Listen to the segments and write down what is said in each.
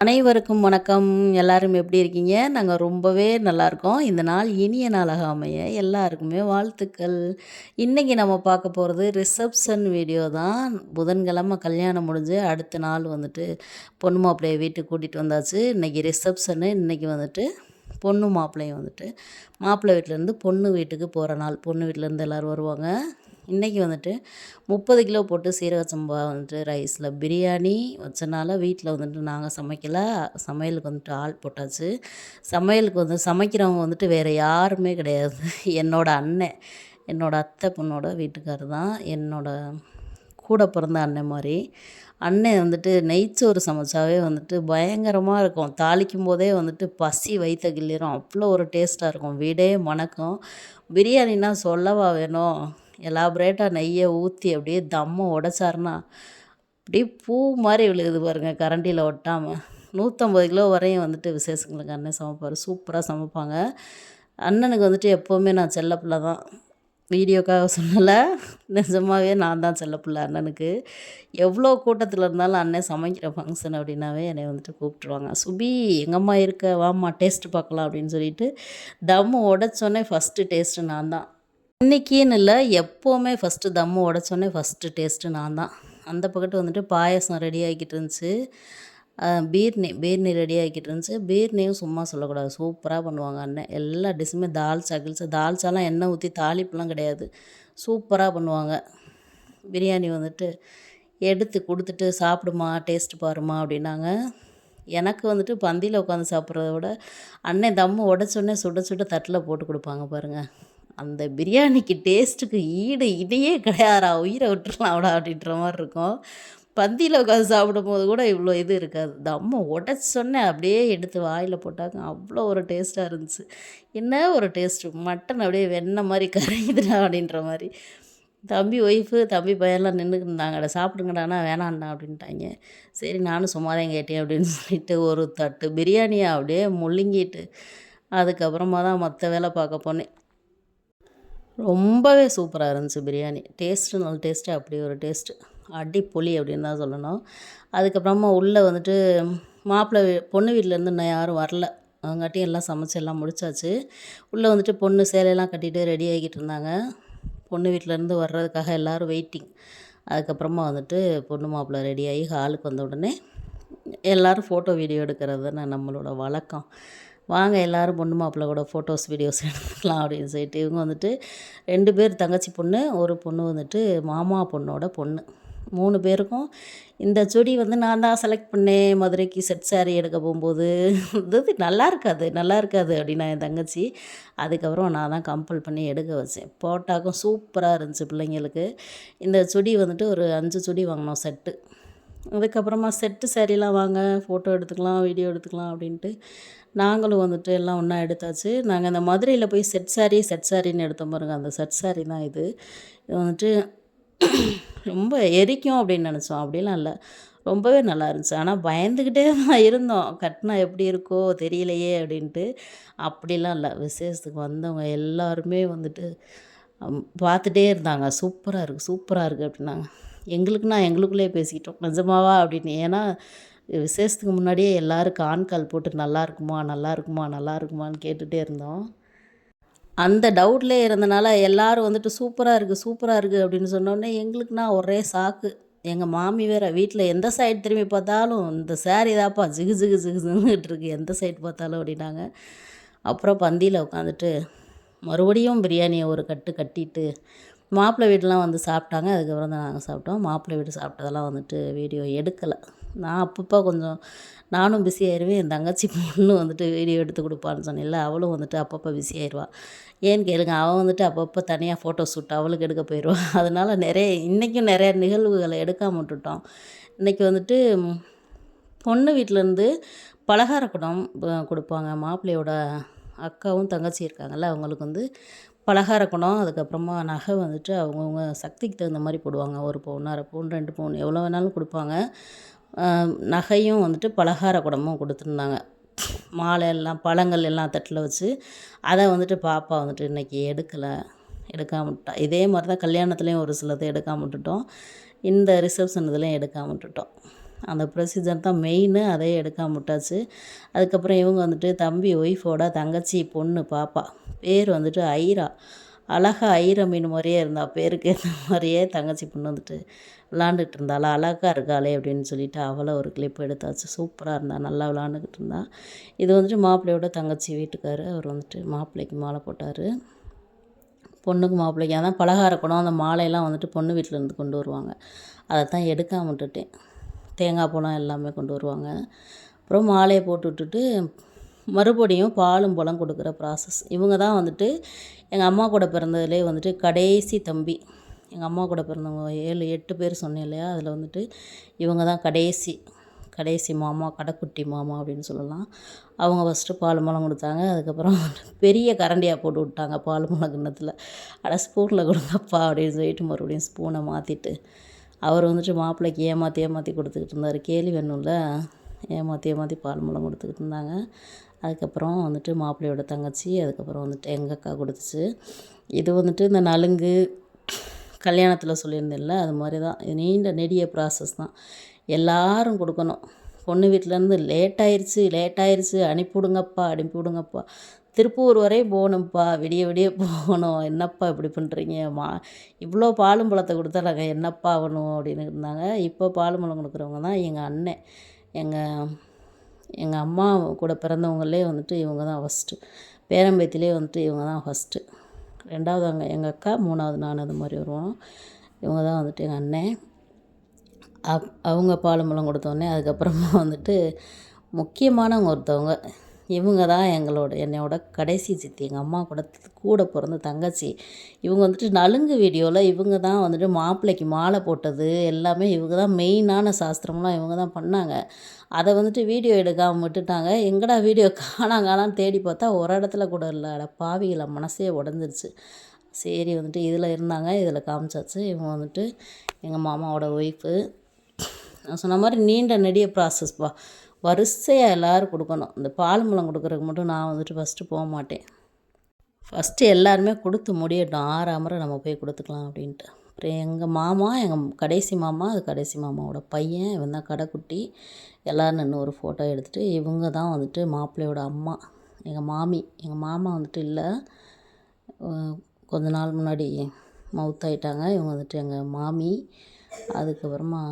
அனைவருக்கும் வணக்கம். எல்லாரும் எப்படி இருக்கீங்க? நாங்க ரொம்பவே நல்லாயிருக்கோம். இந்த நாள் இனிய நாளாக அமைய எல்லாருக்குமே வாழ்த்துக்கள். இன்னைக்கு நம்ம பார்க்க போறது ரிசப்ஷன் வீடியோ தான். புதன்கிழமை கல்யாணம் முடிஞ்சு அடுத்த நாள் வந்துட்டு பொண்ணு மாப்பிள்ளைய வீட்டுக்கு கூட்டிட்டு வந்தாச்சு. இன்னைக்கு ரிசப்ஷனு. இன்னைக்கு வந்துட்டு பொண்ணு மாப்பிள்ளையும் வந்துட்டு மாப்பிள்ளை வீட்லேருந்து பொண்ணு வீட்டுக்கு போகிற நாள். பொண்ணு வீட்லேருந்து எல்லோரும் வருவாங்க. இன்றைக்கி வந்துட்டு 30 கிலோ போட்டு சீரக சம்பா வந்துட்டு ரைஸில் பிரியாணி வச்சனால வீட்டில் வந்துட்டு நாங்கள் சமைக்கலை. சமையலுக்கு வந்துட்டு ஆள் போட்டாச்சு. சமையலுக்கு வந்து சமைக்கிறவங்க வந்துட்டு வேறு யாருமே கிடையாது. என்னோடய அண்ணன், என்னோடய அத்தை பொண்ணோட வீட்டுக்காரர் தான். கூட பிறந்த அண்ணன் மாதிரி. அண்ணன் வந்துட்டு நெய்ச்சோறு சமைச்சாவே வந்துட்டு பயங்கரமாக இருக்கும். தாளிக்கும் போதே வந்துட்டு பசி வயிற்ற கிள்ளிரும். அவ்வளோ ஒரு டேஸ்ட்டாக இருக்கும். வீடே மணக்கும். பிரியாணின்னா சொல்லவா வேணும். எலாபரேட்டாக நெய்யை ஊற்றி அப்படியே தம்மை உடைச்சாருன்னா அப்படியே பூ மாதிரி விழுகுது பாருங்கள், கரண்டியில் ஒட்டாமல். 150 கிலோ வரையும் வந்துட்டு விசேஷங்களுக்கு அண்ணன் சமைப்பார். சூப்பராக சமைப்பாங்க. அண்ணனுக்கு வந்துட்டு எப்போவுமே நான் செல்லப்பிள்ளை தான். வீடியோக்காக சொல்லலை, நிஜமாகவே நான் தான் செல்லப்பிள்ளை அண்ணனுக்கு. எவ்வளோ கூட்டத்தில் இருந்தாலும் அண்ணன் சமைக்கிற ஃபங்க்ஷன் அப்படின்னாவே என்னை வந்துட்டு கூப்பிட்ருவாங்க. சுபி எங்கம்மா இருக்க, வாம்மா டேஸ்ட்டு பார்க்கலாம் அப்படின்னு சொல்லிட்டு தம்மு உடைச்சோன்னே ஃபஸ்ட்டு டேஸ்ட்டு நான் தான். இன்றைக்கின்னு இல்லை, எப்போவுமே ஃபஸ்ட்டு தம்மு உடச்சோன்னே ஃபஸ்ட்டு டேஸ்ட்டு நான் தான். அந்த பக்கத்து வந்துட்டு பாயசம் ரெடி ஆகிக்கிட்டு இருந்துச்சு. பீர்னி ரெடி ஆகிக்கிட்டு இருந்துச்சு. பீர்னியும் சும்மா சொல்லக்கூடாது, சூப்பராக பண்ணுவாங்க அண்ணன். எல்லா டிஷ்ஷுமே தால்ச்சாலாம் எண்ணெய் ஊற்றி தாளிப்புலாம் கிடையாது, சூப்பராக பண்ணுவாங்க. பிரியாணி வந்துட்டு எடுத்து கொடுத்துட்டு சாப்பிடுமா, டேஸ்ட்டு பாருமா அப்படின்னாங்க. எனக்கு வந்துட்டு பந்தியில் உட்காந்து சாப்பிட்றத விட அண்ணன் தம்மு உடச்சோன்னே சுட சுட தட்டில் போட்டு கொடுப்பாங்க பாருங்கள். அந்த பிரியாணிக்கு டேஸ்ட்டுக்கு இடையே கிடையாதா, உயிரை விட்டுறலாம்டா அப்படின்ற மாதிரி இருக்கும். பந்தியில் உட்காந்து சாப்பிடும்போது கூட இவ்வளோ இது இருக்காது. தம்மை உடச்சோன்னே அப்படியே எடுத்து வாயில் போட்டாங்க, அவ்வளோ ஒரு டேஸ்ட்டாக இருந்துச்சு. என்ன ஒரு டேஸ்ட்டு, மட்டன் அப்படியே வெண்ணெய் மாதிரி கரையுதுடா அப்படின்ற மாதிரி. தம்பி பையன்லாம் நின்றுக்கிருந்தாங்கடா, சாப்பிடுங்கடாண்ணா, வேணாண்ணா அப்படின்ட்டாங்க. சரி நானும் சும்மா தான் கேட்டேன் அப்படின்னு சொல்லிட்டு ஒரு தட்டு பிரியாணியை அப்படியே முழுங்கிட்டு அதுக்கப்புறமா தான் மற்ற வேலை பார்க்க போனேன். ரொம்பவே சூப்பராக இருந்துச்சு பிரியாணி. நல்ல டேஸ்ட்டு, அப்படி ஒரு டேஸ்ட்டு, அடிப்பொலி அப்படின்னு தான் சொல்லணும். அதுக்கப்புறமா உள்ளே வந்துட்டு பொண்ணு வீட்டிலேருந்து இன்னும் யாரும் வரல. அவங்காட்டியும் எல்லாம் சமைச்சு எல்லாம் முடிச்சாச்சு. உள்ளே வந்துட்டு பொண்ணு சேலையெல்லாம் கட்டிட்டு ரெடி ஆகிக்கிட்டு இருந்தாங்க. பொண்ணு வீட்டிலேருந்து வர்றதுக்காக எல்லோரும் வெயிட்டிங். அதுக்கப்புறமா வந்துட்டு பொண்ணு மாப்பிள்ளை ரெடியாகி ஹாலுக்கு வந்த உடனே எல்லோரும் ஃபோட்டோ வீடியோ எடுக்கிறது தானே நம்மளோட வழக்கம். வாங்க எல்லோரும் பொண்ணு மாப்பிள்ளை கூட ஃபோட்டோஸ் வீடியோஸ் எடுத்துக்கலாம் அப்படின்னு சொல்லிட்டு இவங்க வந்துட்டு 2 பேர் தங்கச்சி பொண்ணு, ஒரு பொண்ணு வந்துட்டு மாமா பொண்ணோட பொண்ணு. 3 பேருக்கும் இந்த சுடி வந்து நான் தான் செலக்ட் பண்ணேன். மதுரைக்கு செட் சாரீ எடுக்க போகும்போது இது நல்லா இருக்காது அப்படின்னா என் தங்கச்சி. அதுக்கப்புறம் நான் தான் கம்பல் பண்ணி எடுக்க வச்சேன். போட்டாக்கும் சூப்பராக இருந்துச்சு பிள்ளைங்களுக்கு. இந்த சுடி வந்துட்டு ஒரு 5 சுடி வாங்கினோம் செட்டு. அதுக்கப்புறமா செட்டு சாரீலாம் வாங்க ஃபோட்டோ எடுத்துக்கலாம், வீடியோ எடுத்துக்கலாம் அப்படின்ட்டு நாங்களும் வந்துட்டு எல்லாம் ஒன்றா எடுத்தாச்சு. நாங்கள் இந்த மதுரையில் போய் செட் சாரின்னு எடுத்தோம் பாருங்கள், அந்த செட் சாரீ தான் இது. இது வந்துட்டு ரொம்ப எரிக்கும் அப்படின்னு நினச்சோம், அப்படிலாம் இல்லை, ரொம்பவே நல்லா இருந்துச்சு. ஆனால் பயந்துக்கிட்டே தான் இருந்தோம், கட்டினா எப்படி இருக்கோ தெரியலையே அப்படின்ட்டு. அப்படிலாம் இல்லை, விசேஷத்துக்கு வந்தவங்க எல்லாருமே வந்துட்டு பார்த்துட்டே இருந்தாங்க. சூப்பராக இருக்குது அப்படின்னாங்க. எங்களுக்குள்ளேயே பேசிக்கிட்டோம், நிஜமாவா அப்படின்னு. ஏன்னா விசேஷத்துக்கு முன்னாடியே எல்லோரும் ஆன் கால் போட்டு நல்லா இருக்குமான்னு கேட்டுகிட்டே இருந்தோம். அந்த டவுட்லேயே இருந்தனால எல்லோரும் வந்துட்டு சூப்பராக இருக்குது அப்படின்னு சொன்னோடனே எங்களுக்குன்னா ஒரே சாக்கு. எங்கள் மாமி வேறு வீட்டில் எந்த சைடு திரும்பி பார்த்தாலும் இந்த சாரீ தாப்பா ஜிகுன்னுட்டு இருக்கு, எந்த சைடு பார்த்தாலும் அப்படின்னாங்க. அப்புறம் பந்தியில் உட்காந்துட்டு மறுபடியும் பிரியாணியை ஒரு கட்டிட்டு மாப்பிள்ளை வீடெலாம் வந்து சாப்பிட்டாங்க. அதுக்கப்புறம் தான் நாங்கள் சாப்பிட்டோம். மாப்பிள்ளை வீடு சாப்பிட்டதெல்லாம் வந்துட்டு வீடியோ எடுக்கலை. நான் அப்பப்போ கொஞ்சம் நானும் பிஸி ஆயிடுவேன். என் தங்கச்சி பொண்ணு வந்துட்டு வீடியோ எடுத்து கொடுப்பான்னு சொன்னேன்ல, அவளும் வந்துட்டு அப்பப்போ பிஸி ஆயிடுவாள். ஏன்னு கேளுங்க, அவள் வந்துட்டு அப்பப்போ தனியாக ஃபோட்டோ ஷூட் அவளுக்கு எடுக்க போயிடுவாள். அதனால் இன்றைக்கும் நிறைய நிகழ்வுகளை எடுக்காமல் விட்டுட்டோம். இன்றைக்கி வந்துட்டு பொண்ணு வீட்டிலேருந்து பலகார குடம் கொடுப்பாங்க. மாப்பிள்ளையோட அக்காவும் தங்கச்சி இருக்காங்கல்ல, அவங்களுக்கு வந்து பலகார குடம், அதுக்கப்புறமா நகை வந்துட்டு அவங்கவுங்க சக்திக்கு தகுந்த மாதிரி போடுவாங்க. 1 பவுன், 1/2 பவுன், 2 பவுன் எவ்வளோ வேணாலும் கொடுப்பாங்க. நகையும் வந்துட்டு பலகார குடமும் கொடுத்துருந்தாங்க. மாலை எல்லாம் பழங்கள் எல்லாம் தட்டில் வச்சு அதை வந்துட்டு பாப்பா வந்துட்டு இன்றைக்கி எடுக்காமல் விட்டா. இதே மாதிரி தான் கல்யாணத்துலேயும் ஒரு சிலதை எடுக்காமல் விட்டுட்டோம், இந்த ரிசப்ஷன் இதுலேயும் எடுக்காமல் விட்டுட்டோம். அந்த ப்ரொசீஜர் தான் மெயின்னு, அதையே எடுக்காம விட்டாச்சு. அதுக்கப்புறம் இவங்க வந்துட்டு தம்பி ஒய்ஃபோட தங்கச்சி பொண்ணு பாப்பா, பேர் வந்துட்டு ஐரா. அழகா ஐர மீன் மாதிரியே இருந்தா, பேருக்கு ஏற்ற மாதிரியே தங்கச்சி பொண்ணு வந்துட்டு விளாண்டுட்டு இருந்தாளா, அழகா இருக்காளே அப்படின்னு சொல்லிட்டு அவளை ஒரு கிளிப் எடுத்தாச்சு. சூப்பராக இருந்தா, நல்லா விளாண்டுக்கிட்டு இருந்தா. இது வந்துட்டு மாப்பிள்ளையோட தங்கச்சி வீட்டுக்காரு, அவர் வந்துட்டு மாப்பிள்ளைக்கு மாலை போட்டார். பொண்ணுக்கு மாப்பிள்ளைக்கு அதான் பலகார குடம், அந்த மாலையெல்லாம் வந்துட்டு பொண்ணு வீட்டிலேருந்து கொண்டு வருவாங்க. அதை தான் எடுக்காம விட்டுட்டேன். தேங்காய் பழம் எல்லாமே கொண்டு வருவாங்க. அப்புறம் மாலையை போட்டு விட்டுட்டு மறுபடியும் பாலும் பழம் கொடுக்குற ப்ராசஸ். இவங்க தான் வந்துட்டு எங்கள் அம்மா கூட பிறந்ததுலே வந்துட்டு கடைசி தம்பி. எங்கள் அம்மா கூட பிறந்தவங்க 7, 8 பேர் சொன்னேன் இல்லையா, அதில் வந்துட்டு இவங்க தான் கடைசி மாமா, கடைக்குட்டி மாமா அப்படின்னு சொல்லலாம். அவங்க ஃபஸ்ட்டு பால் பழம் கொடுத்தாங்க. அதுக்கப்புறம் பெரிய கரண்டியாக போட்டு விட்டாங்க பால் பழம் கிண்ணத்தில். ஸ்பூனில் கொடுங்கப்பா அப்படின்னு சொல்லிட்டு மறுபடியும் ஸ்பூனை மாற்றிட்டு அவர் வந்துட்டு மாப்பிள்ளைக்கு ஏமாற்றி கொடுத்துக்கிட்டு இருந்தார். கேலி வேணும்ல, ஏமாற்றி பால் பழம் கொடுத்துக்கிட்டு இருந்தாங்க. அதுக்கப்புறம் வந்துட்டு மாப்பிள்ளையோட தங்கச்சி, அதுக்கப்புறம் வந்துட்டு எங்கள் அக்கா கொடுத்துச்சு. இது வந்துட்டு இந்த நலுங்கு கல்யாணத்தில் சொல்லியிருந்தேன்ல, அது மாதிரி தான். இது நீண்ட நெடிய ப்ராசஸ் தான். எல்லாரும் கொடுக்கணும். பொண்ணு வீட்டிலேருந்து லேட் ஆயிடுச்சு அனுப்பிவிடுங்கப்பா, திருப்பூர் வரையும் போகணும்ப்பா, விடிய போகணும், என்னப்பா இப்படி பண்ணுறீங்க, இவ்வளோ பாலும் பழத்தை கொடுத்தா நாங்கள் என்னப்பா ஆகணும் அப்படின்னு இருந்தாங்க. இப்போ பாலும் பழம் கொடுக்குறவங்க தான் எங்கள் அண்ணன். எங்கள் அம்மா கூட பிறந்தவங்களே வந்துட்டு இவங்க தான் ஃபஸ்ட்டு. பேரம்பேத்திலே வந்துட்டு இவங்க தான் ஃபஸ்ட்டு. 2வது எங்கள் அக்கா, 3வது நான், அது மாதிரி வருவோம். இவங்க தான் வந்துட்டு எங்கள் அண்ணன். அவங்க பாலும் பழம் கொடுத்தோடனே அதுக்கப்புறமா வந்துட்டு முக்கியமானவங்க ஒருத்தவங்க, இவங்க தான் என்னோட கடைசி சித்தி, எங்கள் அம்மா கூட பிறந்த தங்கச்சி. இவங்க வந்துட்டு நலுங்கு வீடியோவில் இவங்க தான் வந்துட்டு மாப்பிள்ளைக்கு மாலை போட்டது எல்லாமே இவங்க தான், மெயினான சாஸ்திரம்லாம் இவங்க தான் பண்ணாங்க. அதை வந்துட்டு வீடியோ எடுக்காமல் விட்டுட்டாங்க. எங்கடா வீடியோ காணான்னு தேடி பார்த்தா ஒரு இடத்துல கூட இல்லை. பாவிகளை, மனசே உடஞ்சிருச்சு. சரி வந்துட்டு இதில் இருந்தாங்க, இதில் காமிச்சாச்சு. இவங்க வந்துட்டு எங்கள் மாமாவோட ஒய்ஃபு. நான் சொன்ன மாதிரி நீண்ட நெடிய ப்ராசஸ்ப்பா. வரிசையாக எல்லோரும் கொடுக்கணும். இந்த பால் பழம் கொடுக்குறதுக்கு மட்டும் நான் வந்துட்டு ஃபஸ்ட்டு போக மாட்டேன். ஃபஸ்ட்டு எல்லாருமே கொடுத்து முடியட்டும், ஆறாமரை நம்ம போய் கொடுத்துக்கலாம் அப்படின்ட்டு. அப்புறம் எங்கள் கடைசி மாமா, அது கடைசி மாமாவோட பையன், இவன் தான் கடைக்குட்டி. எல்லோரும் நின்று ஒரு ஃபோட்டோ எடுத்துகிட்டு, இவங்க தான் வந்துட்டு மாப்பிள்ளையோட அம்மா, எங்கள் மாமி. எங்கள் மாமா வந்துட்டு இல்லை, கொஞ்ச நாள் முன்னாடி மவுத்தாயிட்டாங்க. இவங்க வந்துட்டு எங்கள் மாமி. அதுக்கப்புறமா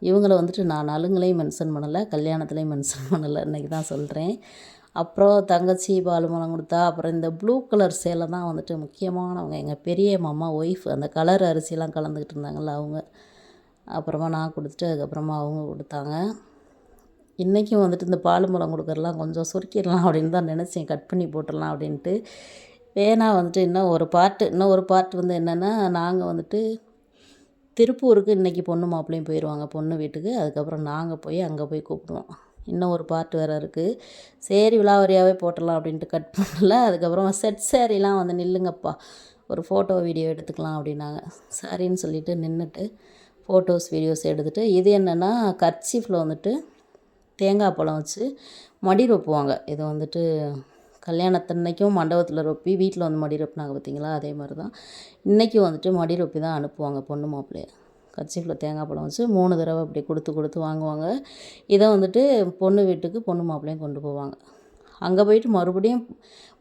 இவங்கள வந்துட்டு நான் நலுங்குலையும் மென்ஷன் பண்ணலை, கல்யாணத்துலேயும் மென்ஷன் பண்ணலை, இன்றைக்கி தான் சொல்கிறேன். அப்புறம் தங்கச்சி பால் பழம் கொடுத்தா. அப்புறம் இந்த ப்ளூ கலர் சேலை தான் வந்துட்டு முக்கியமானவங்க, எங்கள் பெரிய மாமா ஒய்ஃப். அந்த கலர் அரிசிலாம் கலந்துக்கிட்டு இருந்தாங்கள்ல அவங்க. அப்புறமா நான் கொடுத்துட்டு அதுக்கப்புறமா அவங்க கொடுத்தாங்க. இன்றைக்கும் வந்துட்டு இந்த பால் பழம் கொடுக்குறலாம் கொஞ்சம் சுருக்கிடலாம் அப்படின்னு தான் நினச்சேன், கட் பண்ணி போட்டுடலாம் அப்படின்ட்டு. வந்துட்டு இன்னும் ஒரு பார்ட் வந்து என்னென்னா, நாங்கள் வந்துட்டு திருப்பூருக்கு இன்றைக்கி பொண்ணு மாப்பிள்ளையும் போயிடுவாங்க பொண்ணு வீட்டுக்கு. அதுக்கப்புறம் நாங்கள் போய் அங்கே போய் கூப்பிடுவோம். இன்னும் ஒரு பார்ட் வேறு இருக்குது. சரி விலாவரியாகவே போட்டுடலாம் அப்படின்ட்டு கட் பண்ணல. அதுக்கப்புறமா செட் சேரீலாம் வந்து நில்லுங்கப்பா, ஒரு ஃபோட்டோ வீடியோ எடுத்துக்கலாம் அப்படின்னாங்க. சரின்னு சொல்லிவிட்டு நின்றுட்டு ஃபோட்டோஸ் வீடியோஸ் எடுத்துகிட்டு, இது என்னென்னா கர்ச்சீஃபில் வந்துட்டு தேங்காய் பழம் வச்சு மடி ரொப்புவாங்க. இது வந்துட்டு கல்யாணத்தன்னைக்கும் மண்டபத்தில் ரொப்பி வீட்டில் வந்து மடி ரொப்பினாங்க பார்த்தீங்களா, அதே மாதிரி தான் இன்றைக்கும் வந்துட்டு மடி ரொப்பி தான் அனுப்புவாங்க பொண்ணு மாப்பிள்ளைய. கர்ச்சீஃபில் தேங்காய் பழம் வச்சு 3 தடவை அப்படி கொடுத்து வாங்குவாங்க. இதை வந்துட்டு பொண்ணு வீட்டுக்கு பொண்ணு மாப்பிள்ளையும் கொண்டு போவாங்க. அங்கே போயிட்டு மறுபடியும்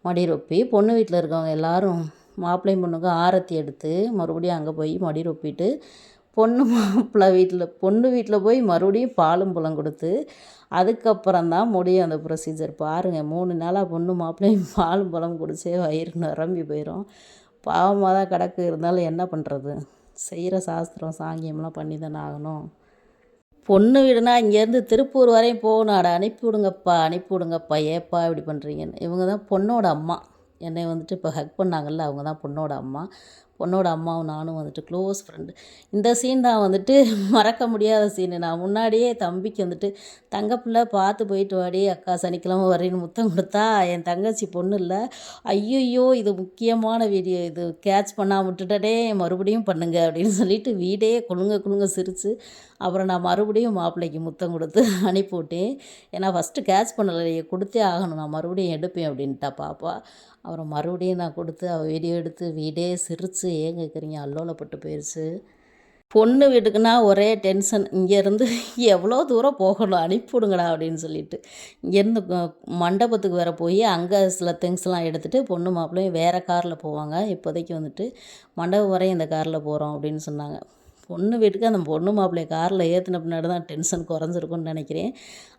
மடி ரொப்பி பொண்ணு வீட்டில் இருக்கவங்க எல்லோரும் மாப்பிள்ளையும் பொண்ணுக்கும் ஆரத்தி எடுத்து மறுபடியும் அங்கே போய் மடி ரொப்பிட்டு பொண்ணு வீட்டில் போய் மறுபடியும் பாலும் பழம் கொடுத்து அதுக்கப்புறம் தான் முடியும் அந்த ப்ரொசீஜர். பாருங்கள், 3 நாளாக பொண்ணு மாப்பிள்ளையும் பாலும் பழம் குடிச்சே வயிறு நிரம்பி போயிடும். பாவமாக தான் கிடக்கு, இருந்தாலும் என்ன பண்ணுறது, செய்கிற சாஸ்திரம் சாங்கியம்லாம் பண்ணி தானே ஆகணும். பொண்ணு வீடுனா இங்கேருந்து திருப்பூர் வரையும் போகணும். அனுப்பி விடுங்கப்பா, ஏப்பா இப்படி பண்ணுறீங்கன்னு. இவங்க தான் பொண்ணோட அம்மா. என்னை வந்துட்டு இப்போ ஹக் பண்ணாங்கல்ல, அவங்க தான் பொண்ணோட அம்மா. பொண்ணோட அம்மாவும் நானும் வந்துட்டு க்ளோஸ் ஃப்ரெண்டு. இந்த சீன் தான் வந்துட்டு மறக்க முடியாத சீனு. நான் முன்னாடியே தம்பிக்கு வந்துட்டு, தங்கப்பிள்ளை பார்த்து போயிட்டு வாடி, அக்கா சனிக்கிழமை வரேன்னு முத்தம் கொடுத்தா, என் தங்கச்சி பொண்ணு இல்லை, ஐயோ இது முக்கியமான வீடியோ, இது கேட்ச் பண்ணாமல் விட்டுட்டே, மறுபடியும் பண்ணுங்க அப்படின்னு சொல்லிட்டு வீடே குலுங்க சிரித்து, அப்புறம் நான் மறுபடியும் மாப்பிள்ளைக்கு முத்தம் கொடுத்து அனுப்பிவிட்டேன். ஏன்னா ஃபஸ்ட்டு கேட்ச் பண்ணலை, கொடுத்தே ஆகணும், நான் மறுபடியும் எடுப்பேன் அப்படின்ட்டா பாப்பா. அப்புறம் மறுபடியும் நான் கொடுத்து அவள் வீடியோ எடுத்து வீடே சிரித்து, ஏன் கேட்குறீங்க, அல்லோலப்பட்டு போயிடுச்சு. பொண்ணு வீட்டுக்குன்னா ஒரே டென்ஷன். இங்கேருந்து எவ்வளோ தூரம் போகணும், அனுப்பிவிடுங்கடா அப்படின்னு சொல்லிட்டு. இங்கேருந்து மண்டபத்துக்கு வேற போய் அங்கே சில திங்ஸ்லாம் எடுத்துகிட்டு பொண்ணு மாப்பிள்ளையும் வேறு காரில் போவாங்க. இப்போதைக்கு வந்துட்டு மண்டபம் வரையும் இந்த காரில் போகிறோம் அப்படின்னு சொன்னாங்க. பொண்ணு வீட்டுக்கு அந்த பொண்ணு மாப்பிள்ளைய காரில் ஏற்றின பின்னாடி தான் டென்ஷன் குறைஞ்சிருக்குன்னு நினைக்கிறேன்.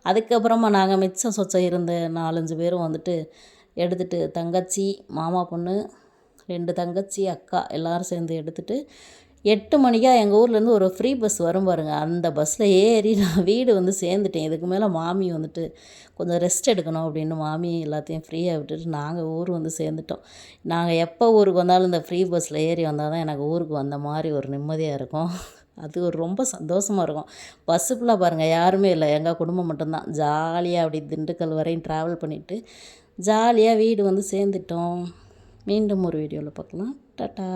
அதுக்கப்புறமா நாங்கள் மிச்சம் சொச்சம் இருந்த 4-5 பேரும் வந்துட்டு எடுத்துகிட்டு தங்கச்சி, மாமா பொண்ணு, 2 தங்கச்சி, அக்கா எல்லோரும் சேர்ந்து எடுத்துகிட்டு 8 மணிக்கா எங்கள் ஊர்லேருந்து ஒரு ஃப்ரீ பஸ் வரும் பாருங்க. அந்த பஸ்ஸில் ஏறி நான் வீடு வந்து சேர்ந்துட்டேன். இதுக்கு மேலே மாமி வந்துட்டு கொஞ்சம் ரெஸ்ட் எடுக்கணும் அப்படின்னு மாமி எல்லாத்தையும் ஃப்ரீயாக விட்டுட்டு நாங்கள் ஊர் வந்து சேர்ந்துட்டோம். நாங்கள் எப்போ ஊருக்கு வந்தாலும் இந்த ஃப்ரீ பஸ்ஸில் ஏறி வந்தால் தான் எனக்கு ஊருக்கு வந்த மாதிரி ஒரு நிம்மதியாக இருக்கும். அது ஒரு ரொம்ப சந்தோஷமாக இருக்கும். பஸ்ஸு ஃபுல்லாக பாருங்கள் யாருமே இல்லை, எங்கள் குடும்பம் மட்டும்தான். ஜாலியாக அப்படி திண்டுக்கல் வரையும் ட்ராவல் பண்ணிவிட்டு ஜாலியாக வீடு வந்து சேர்ந்துட்டோம். மீண்டும் ஒரு வீடியோவில் பார்க்கலாம். டாட்டா.